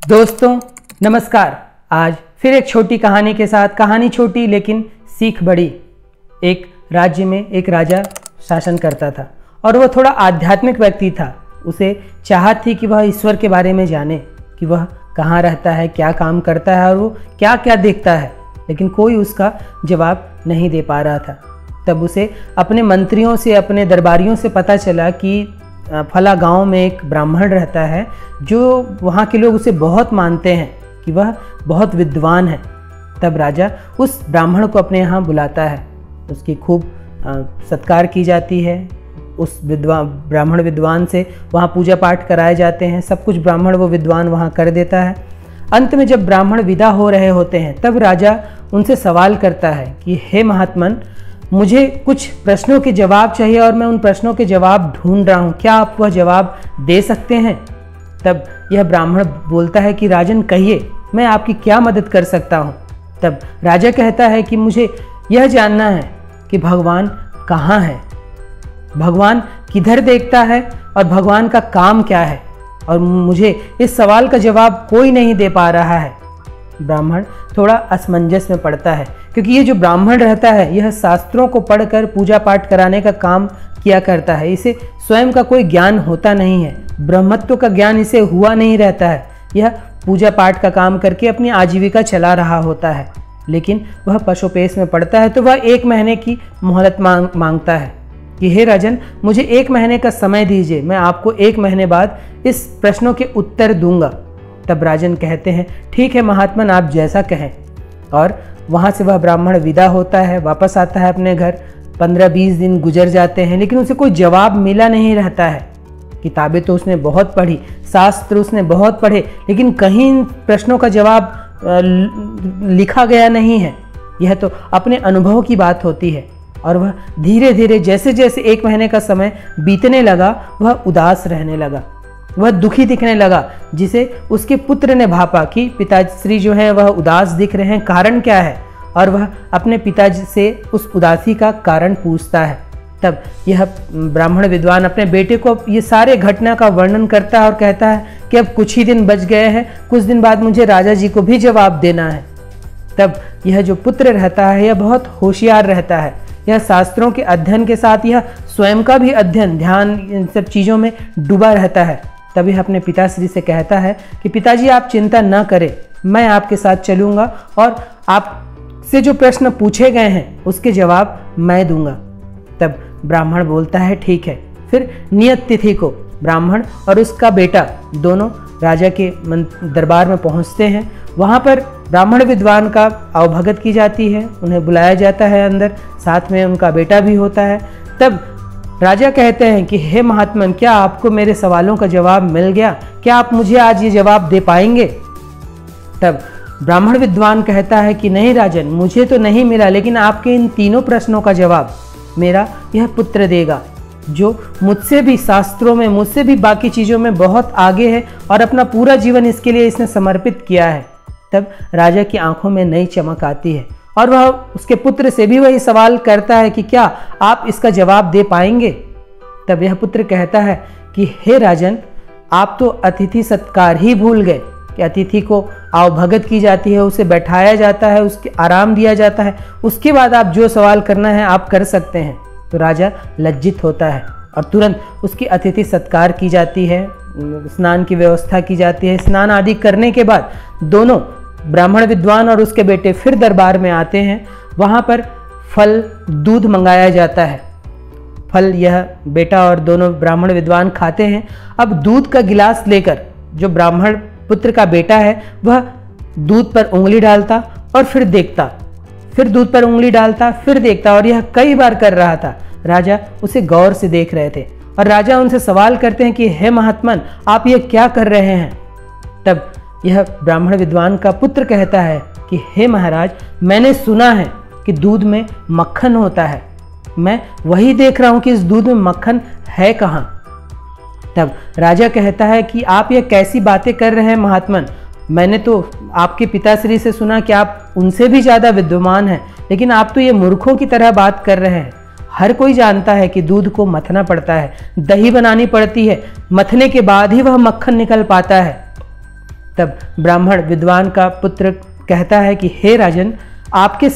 दोस्तों नमस्कार। आज फिर एक छोटी कहानी के साथ, कहानी छोटी लेकिन सीख बड़ी। एक राज्य में एक राजा शासन करता था और वह थोड़ा आध्यात्मिक व्यक्ति था। उसे चाहत थी कि वह ईश्वर के बारे में जाने, कि वह कहाँ रहता है, क्या काम करता है और वो क्या क्या देखता है, लेकिन कोई उसका जवाब नहीं दे पा रहा था। तब उसे अपने मंत्रियों से, अपने दरबारियों से पता चला कि फला गांव में एक ब्राह्मण रहता है जो वहाँ के लोग उसे बहुत मानते हैं कि वह बहुत विद्वान है। तब राजा उस ब्राह्मण को अपने यहाँ बुलाता है, उसकी खूब सत्कार की जाती है। उस ब्राह्मण विद्वान से वहाँ पूजा पाठ कराए जाते हैं, सब कुछ ब्राह्मण वो विद्वान वहाँ कर देता है। अंत में जब ब्राह्मण विदा हो रहे होते हैं तब राजा उनसे सवाल करता है कि हे महात्मन, मुझे कुछ प्रश्नों के जवाब चाहिए और मैं उन प्रश्नों के जवाब ढूंढ रहा हूँ, क्या आप वह जवाब दे सकते हैं? तब यह ब्राह्मण बोलता है कि राजन कहिए, मैं आपकी क्या मदद कर सकता हूँ। तब राजा कहता है कि मुझे यह जानना है कि भगवान कहाँ है, भगवान किधर देखता है और भगवान का काम क्या है, और मुझे इस सवाल का जवाब कोई नहीं दे पा रहा है। ब्राह्मण थोड़ा असमंजस में पड़ता है, क्योंकि ये जो ब्राह्मण रहता है यह शास्त्रों को पढ़कर पूजा पाठ कराने का काम किया करता है। इसे स्वयं का कोई ज्ञान होता नहीं है, ब्रह्मत्व का ज्ञान इसे हुआ नहीं रहता है। यह पूजा पाठ का काम करके अपनी आजीविका चला रहा होता है, लेकिन वह पशुपेश में पड़ता है। तो वह 1 महीने की मोहलत मांगता है कि हे राजन, मुझे 1 महीने का समय दीजिए, मैं आपको 1 महीने बाद इस प्रश्नों के उत्तर दूंगा। तब राजन कहते हैं ठीक है महात्मन, आप जैसा कहें। और वहाँ से वह ब्राह्मण विदा होता है, वापस आता है अपने घर। 15-20 दिन गुजर जाते हैं, लेकिन उसे कोई जवाब मिला नहीं रहता है। किताबें तो उसने बहुत पढ़ी, शास्त्र उसने बहुत पढ़े, लेकिन कहीं इन प्रश्नों का जवाब लिखा गया नहीं है। यह तो अपने अनुभव की बात होती है। और वह धीरे धीरे जैसे जैसे 1 महीने का समय बीतने लगा, वह उदास रहने लगा, वह दुखी दिखने लगा, जिसे उसके पुत्र ने भापा कि पिताश्री जो हैं वह उदास दिख रहे हैं, कारण क्या है। और वह अपने पिताजी से उस उदासी का कारण पूछता है। तब यह ब्राह्मण विद्वान अपने बेटे को ये सारे घटना का वर्णन करता है और कहता है कि अब कुछ ही दिन बच गए हैं, कुछ दिन बाद मुझे राजा जी को भी जवाब देना है। तब यह जो पुत्र रहता है यह बहुत होशियार रहता है। यह शास्त्रों के अध्ययन के साथ यह स्वयं का भी अध्ययन, ध्यान, इन सब चीज़ों में डूबा रहता है। तभी अपने पिताश्री से कहता है कि पिताजी आप चिंता न करें, मैं आपके साथ चलूँगा और आपसे जो प्रश्न पूछे गए हैं उसके जवाब मैं दूंगा। तब ब्राह्मण बोलता है ठीक है। फिर नियत तिथि को ब्राह्मण और उसका बेटा दोनों राजा के दरबार में पहुंचते हैं। वहां पर ब्राह्मण विद्वान का अवभगत की जाती है, उन्हें बुलाया जाता है अंदर, साथ में उनका बेटा भी होता है। तब राजा कहते हैं कि हे महात्मन, क्या आपको मेरे सवालों का जवाब मिल गया? क्या आप मुझे आज ये जवाब दे पाएंगे? तब ब्राह्मण विद्वान कहता है कि नहीं राजन, मुझे तो नहीं मिला, लेकिन आपके इन तीनों प्रश्नों का जवाब मेरा यह पुत्र देगा, जो मुझसे भी शास्त्रों में, मुझसे भी बाकी चीज़ों में बहुत आगे है और अपना पूरा जीवन इसके लिए इसने समर्पित किया है। तब राजा की आंखों में नई चमक आती है और वह उसके पुत्र से भी वही सवाल करता है कि क्या आप इसका जवाब दे पाएंगे? तब यह पुत्र कहता है कि हे राजन, आप तो अतिथि सत्कार ही भूल गए कि अतिथि को आवभगत की जाती है, उसे बैठाया जाता है, उसके आराम दिया जाता है, उसके बाद आप जो सवाल करना है आप कर सकते हैं। तो राजा लज्जित होता है और तुरंत उसकी अतिथि सत्कार की जाती है, स्नान की व्यवस्था की जाती है। स्नान आदि करने के बाद दोनों ब्राह्मण विद्वान और उसके बेटे फिर दरबार में आते हैं। वहाँ पर फल, दूध मंगाया जाता है। फल यह बेटा और दोनों ब्राह्मण विद्वान खाते हैं। अब दूध का गिलास लेकर जो ब्राह्मण पुत्र का बेटा है वह दूध पर उंगली डालता और फिर देखता, फिर दूध पर उंगली डालता, फिर देखता, और यह कई बार कर रहा था। राजा उसे गौर से देख रहे थे और राजा उनसे सवाल करते हैं कि हे महात्मन, आप ये क्या कर रहे हैं? तब यह ब्राह्मण विद्वान का पुत्र कहता है कि हे महाराज, मैंने सुना है कि दूध में मक्खन होता है, मैं वही देख रहा हूं कि इस दूध में मक्खन है कहाँ। तब राजा कहता है कि आप ये कैसी बातें कर रहे हैं महात्मन, मैंने तो आपके पिताश्री से सुना कि आप उनसे भी ज़्यादा विद्वान हैं, लेकिन आप तो ये मूर्खों की तरह बात कर रहे हैं। हर कोई जानता है कि दूध को मथना पड़ता है, दही बनानी पड़ती है, मथने के बाद ही वह मक्खन निकल पाता है। तब ब्राह्मण विद्वान का पुत्र कहता है कि हे राजन, आपके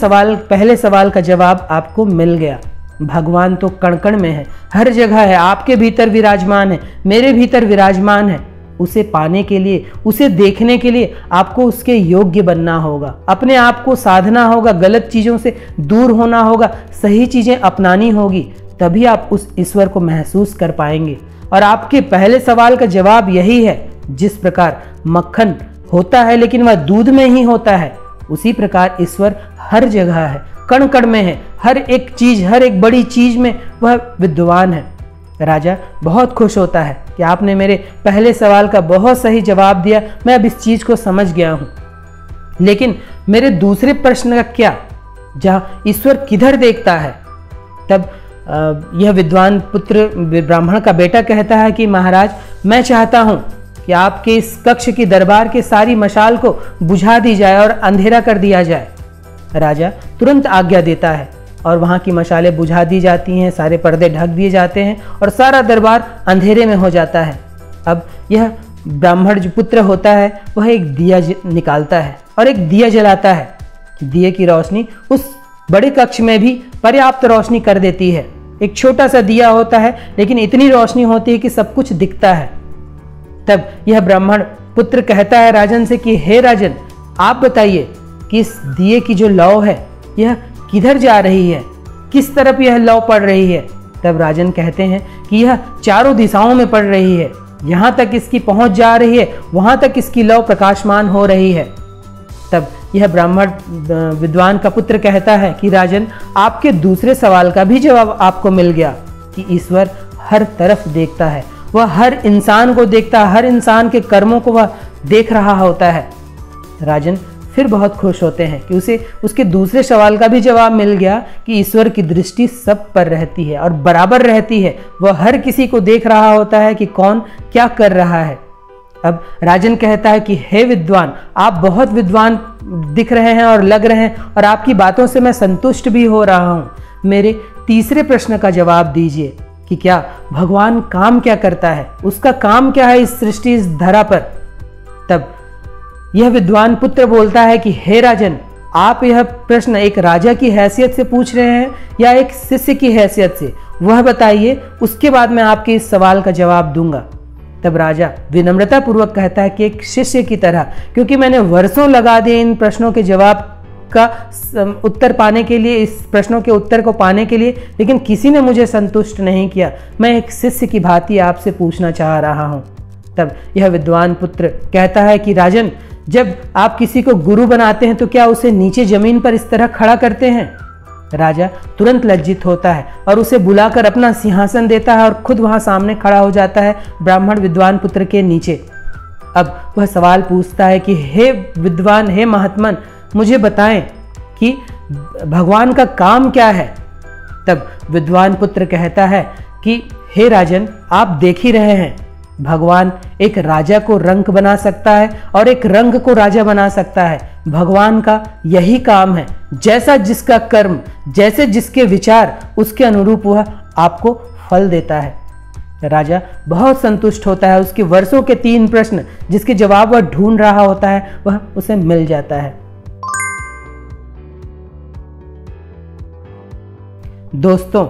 पहले सवाल का जवाब आपको मिल गया। भगवान तो कण कण में है, हर जगह है, आपके भीतर विराजमान है, मेरे भीतर विराजमान है। उसे पाने के लिए, उसे देखने के लिए आपको उसके योग्य बनना होगा, अपने आप को साधना होगा, गलत चीज़ों से दूर होना होगा, सही चीज़ें अपनानी होगी, तभी आप उस ईश्वर को महसूस कर पाएंगे। और आपके पहले सवाल का जवाब यही है, जिस प्रकार मक्खन होता है लेकिन वह दूध में ही होता है, उसी प्रकार ईश्वर हर जगह है, कण कण में है, हर एक चीज, हर एक बड़ी चीज में वह विद्वान है। राजा बहुत खुश होता है कि आपने मेरे पहले सवाल का बहुत सही जवाब दिया, मैं अब इस चीज को समझ गया हूं। लेकिन मेरे दूसरे प्रश्न का क्या, जहाँ ईश्वर किधर देखता है? तब यह विद्वान पुत्र ब्राह्मण का बेटा कहता है कि महाराज, मैं चाहता हूं कि आपके इस कक्ष की दरबार के सारी मशाल को बुझा दी जाए और अंधेरा कर दिया जाए। राजा तुरंत आज्ञा देता है और वहाँ की मशालें बुझा दी जाती हैं, सारे पर्दे ढक दिए जाते हैं और सारा दरबार अंधेरे में हो जाता है। अब यह ब्राह्मण जो पुत्र होता है वह एक दिया निकालता है और एक दिया जलाता है। दिए की रोशनी उस बड़े कक्ष में भी पर्याप्त रोशनी कर देती है। एक छोटा सा दिया होता है लेकिन इतनी रोशनी होती है कि सब कुछ दिखता है। तब यह ब्राह्मण पुत्र कहता है राजन से कि हे राजन, आप बताइए कि इस दिए की जो लौ है यह किधर जा रही है, किस तरफ यह लौ पड़ रही है? तब राजन कहते हैं कि यह चारों दिशाओं में पड़ रही है, यहाँ तक इसकी पहुँच जा रही है, वहाँ तक इसकी लौ प्रकाशमान हो रही है। तब यह ब्राह्मण विद्वान का पुत्र कहता है कि राजन, आपके दूसरे सवाल का भी जवाब आपको मिल गया कि ईश्वर हर तरफ देखता है, वह हर इंसान को देखता है, हर इंसान के कर्मों को वह देख रहा होता है। राजन फिर बहुत खुश होते हैं कि उसे उसके दूसरे सवाल का भी जवाब मिल गया कि ईश्वर की दृष्टि सब पर रहती है और बराबर रहती है, वह हर किसी को देख रहा होता है कि कौन क्या कर रहा है। अब राजन कहता है कि हे विद्वान, आप बहुत विद्वान दिख रहे हैं और लग रहे हैं और आपकी बातों से मैं संतुष्ट भी हो रहा हूँ। मेरे तीसरे प्रश्न का जवाब दीजिए कि क्या भगवान काम क्या करता है, उसका काम क्या है इस सृष्टि, इस धरा पर? तब यह विद्वान पुत्र बोलता है कि हे राजन, आप यह प्रश्न एक राजा की हैसियत से पूछ रहे हैं या एक शिष्य की हैसियत से, वह बताइए, उसके बाद मैं आपके इस सवाल का जवाब दूंगा। तब राजा विनम्रता पूर्वक कहता है कि एक शिष्य की तरह, क्योंकि मैंने वर्षों लगा दिए इन प्रश्नों के जवाब का उत्तर पाने के लिए, इस प्रश्नों के उत्तर को पाने के लिए, लेकिन किसी ने मुझे संतुष्ट नहीं किया। मैं एक शिष्य की भांति आपसे पूछना चाह रहा हूँ। तब यह विद्वान पुत्र कहता है कि राजन, जब आप किसी को गुरु बनाते हैं तो क्या उसे नीचे जमीन पर इस तरह खड़ा करते हैं? राजा तुरंत लज्जित होता है और उसे बुलाकर अपना सिंहासन देता है और खुद वहां सामने खड़ा हो जाता है ब्राह्मण विद्वान पुत्र के नीचे। अब वह सवाल पूछता है कि हे विद्वान, हे महात्मन, मुझे बताएं कि भगवान का काम क्या है? तब विद्वान पुत्र कहता है कि हे राजन, आप देख ही रहे हैं, भगवान एक राजा को रंक बना सकता है और एक रंग को राजा बना सकता है। भगवान का यही काम है। जैसा जिसका कर्म, जैसे जिसके विचार, उसके अनुरूप वह आपको फल देता है। राजा बहुत संतुष्ट होता है। उसके वर्षों के 3 प्रश्न जिसके जवाब वह ढूंढ रहा होता है वह उसे मिल जाता है। दोस्तों,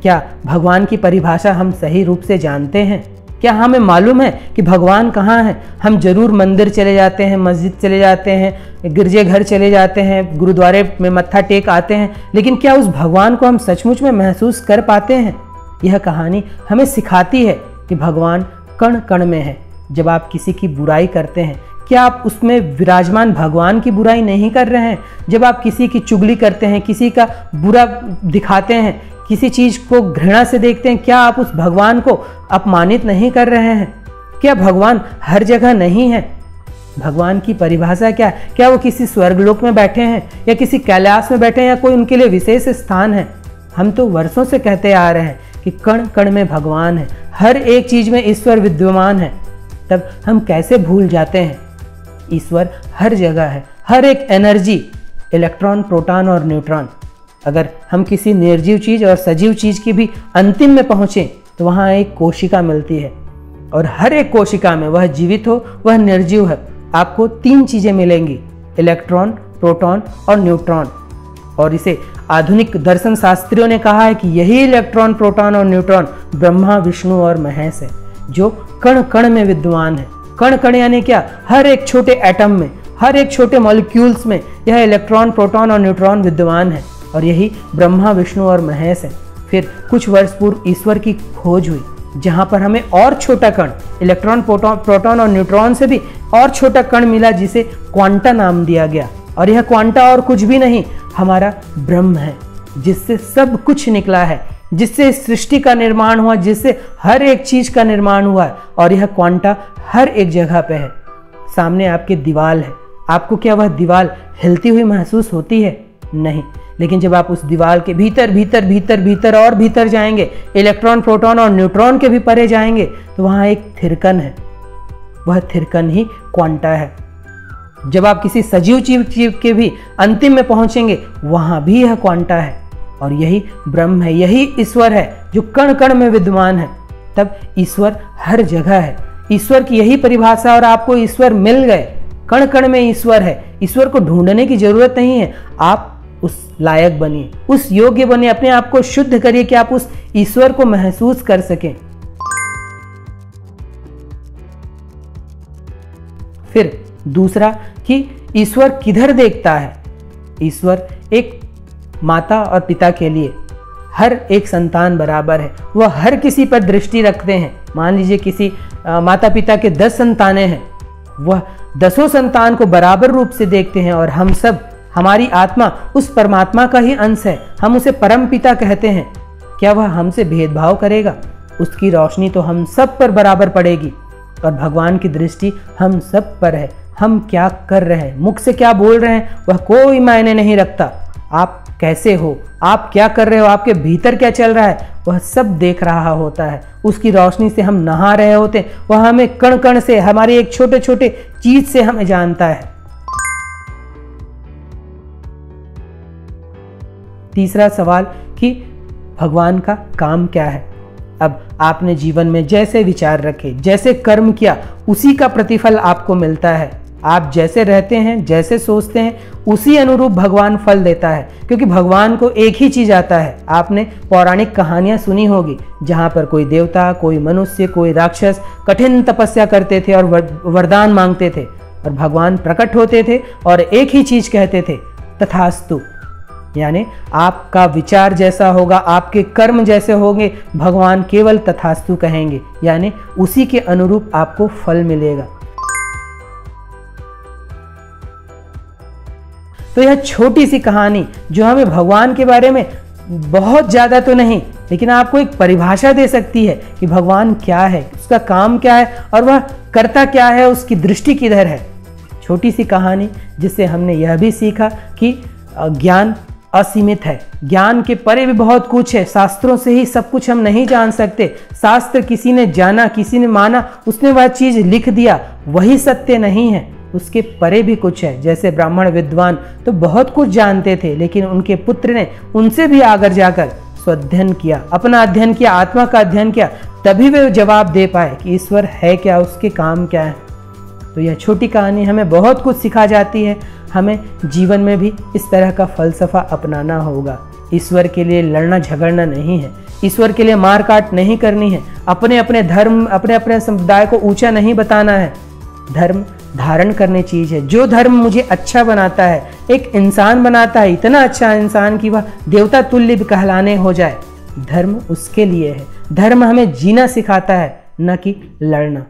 क्या भगवान की परिभाषा हम सही रूप से जानते हैं? क्या हमें मालूम है कि भगवान कहाँ है? हम जरूर मंदिर चले जाते हैं, मस्जिद चले जाते हैं, गिरजेघर चले जाते हैं, गुरुद्वारे में मत्था टेक आते हैं, लेकिन क्या उस भगवान को हम सचमुच में महसूस कर पाते हैं? यह कहानी हमें सिखाती है कि भगवान कण कण में है। जब आप किसी की बुराई करते हैं, क्या आप उसमें विराजमान भगवान की बुराई नहीं कर रहे हैं? जब आप किसी की चुगली करते हैं, किसी का बुरा दिखाते हैं, किसी चीज़ को घृणा से देखते हैं, क्या आप उस भगवान को अपमानित नहीं कर रहे हैं? क्या भगवान हर जगह नहीं है? भगवान की परिभाषा क्या है? क्या वो किसी स्वर्गलोक में बैठे हैं या किसी कैलाश में बैठे हैं या कोई उनके लिए विशेष स्थान है? हम तो वर्षों से कहते आ रहे हैं कि कण कण में भगवान है, हर एक चीज़ में ईश्वर विद्यमान है। तब हम कैसे भूल जाते हैं? ईश्वर हर जगह है, हर एक एनर्जी, इलेक्ट्रॉन, प्रोटॉन और न्यूट्रॉन, अगर हम किसी निर्जीव चीज़ और सजीव चीज़ की भी अंतिम में पहुँचें तो वहाँ एक कोशिका मिलती है, और हर एक कोशिका में, वह जीवित हो वह निर्जीव है, आपको 3 चीज़ें मिलेंगी, इलेक्ट्रॉन, प्रोटॉन और न्यूट्रॉन। और इसे आधुनिक दर्शन शास्त्रियों ने कहा है कि यही इलेक्ट्रॉन, प्रोटॉन और न्यूट्रॉन ब्रह्मा, विष्णु और महेश है, जो कण कण में विद्यमान है। कण कण यानी क्या? हर एक छोटे एटम में, हर एक छोटे मॉलिक्यूल्स में यह इलेक्ट्रॉन, प्रोटॉन और न्यूट्रॉन विद्यमान है, और यही ब्रह्मा, विष्णु और महेश है। फिर कुछ वर्ष पूर्व ईश्वर की खोज हुई, जहाँ पर हमें और छोटा कण, इलेक्ट्रॉन, प्रोटॉन और न्यूट्रॉन से भी और छोटा कण मिला, जिसे क्वांटा नाम दिया गया। और यह क्वांटा और कुछ भी नहीं, हमारा ब्रह्म है, जिससे सब कुछ निकला है, जिससे सृष्टि का निर्माण हुआ, जिससे हर एक चीज का निर्माण हुआ है। और यह क्वांटा हर एक जगह पे है। सामने आपके दीवार है, आपको क्या वह दीवार हिलती हुई महसूस होती है? नहीं। लेकिन जब आप उस दीवार के भीतर भीतर भीतर भीतर और भीतर जाएंगे, इलेक्ट्रॉन, प्रोटॉन और न्यूट्रॉन के भी परे जाएंगे, तो वहाँ एक थिरकन है, वह थिरकन ही क्वांटा है। जब आप किसी सजीव जीव के भी अंतिम में पहुंचेंगे, वहाँ भी यह क्वांटा है, और यही ब्रह्म है, यही ईश्वर है, जो कण कण में विद्यमान है। तब ईश्वर हर जगह है। ईश्वर की यही परिभाषा, और आपको ईश्वर मिल गए। कण कण में ईश्वर है। ईश्वर को ढूंढने की जरूरत नहीं है, आप उस लायक बनिए, उस योग्य बनिए, अपने आप को शुद्ध करिए कि आप उस ईश्वर को महसूस कर सकें। फिर दूसरा कि ईश्वर किधर देखता है। ईश्वर एक माता और पिता के लिए हर एक संतान बराबर है, वह हर किसी पर दृष्टि रखते हैं। मान लीजिए किसी माता पिता के 10 संतानें हैं, वह 10 संतान को बराबर रूप से देखते हैं, और हम सब, हमारी आत्मा उस परमात्मा का ही अंश है, हम उसे परम पिता कहते हैं। क्या वह हमसे भेदभाव करेगा? उसकी रोशनी तो हम सब पर बराबर पड़ेगी, और भगवान की दृष्टि हम सब पर है। हम क्या कर रहे हैं, मुख से क्या बोल रहे हैं, वह कोई मायने नहीं रखता। आप कैसे हो, आप क्या कर रहे हो, आपके भीतर क्या चल रहा है, वह सब देख रहा होता है। उसकी रोशनी से हम नहा रहे होते हैं, वह हमें कण कण से, हमारे एक छोटे छोटे चीज से हमें जानता है। तीसरा सवाल कि भगवान का काम क्या है। अब आपने जीवन में जैसे विचार रखे, जैसे कर्म किया, उसी का प्रतिफल आपको मिलता है। आप जैसे रहते हैं, जैसे सोचते हैं, उसी अनुरूप भगवान फल देता है, क्योंकि भगवान को एक ही चीज आता है। आपने पौराणिक कहानियां सुनी होगी, जहां पर कोई देवता, कोई मनुष्य, कोई राक्षस कठिन तपस्या करते थे और वरदान मांगते थे, और भगवान प्रकट होते थे और एक ही चीज कहते थे, तथास्तु। यानी आपका विचार जैसा होगा, आपके कर्म जैसे होंगे, भगवान केवल तथास्तु कहेंगे, यानी उसी के अनुरूप आपको फल मिलेगा। तो यह छोटी सी कहानी जो हमें भगवान के बारे में बहुत ज़्यादा तो नहीं, लेकिन आपको एक परिभाषा दे सकती है कि भगवान क्या है, उसका काम क्या है, और वह करता क्या है, उसकी दृष्टि किधर है। छोटी सी कहानी जिससे हमने यह भी सीखा कि ज्ञान असीमित है, ज्ञान के परे भी बहुत कुछ है। शास्त्रों से ही सब कुछ हम नहीं जान सकते। शास्त्र किसी ने जाना, किसी ने माना, उसने वह चीज़ लिख दिया, वही सत्य नहीं है, उसके परे भी कुछ है। जैसे ब्राह्मण विद्वान तो बहुत कुछ जानते थे, लेकिन उनके पुत्र ने उनसे भी आगे जाकर स्वाध्ययन किया, अपना अध्ययन किया, आत्मा का अध्ययन किया, तभी वे जवाब दे पाए कि ईश्वर है क्या, उसके काम क्या है। तो यह छोटी कहानी हमें बहुत कुछ सिखा जाती है। हमें जीवन में भी इस तरह का फलसफा अपनाना होगा। ईश्वर के लिए लड़ना झगड़ना नहीं है, ईश्वर के लिए मार काट नहीं करनी है, अपने अपने धर्म, अपने अपने समुदाय को ऊंचा नहीं बताना है। धर्म धारण करने चीज है। जो धर्म मुझे अच्छा बनाता है, एक इंसान बनाता है, इतना अच्छा इंसान कि वह देवता तुल्य भी कहलाने हो जाए, धर्म उसके लिए है। धर्म हमें जीना सिखाता है, न कि लड़ना।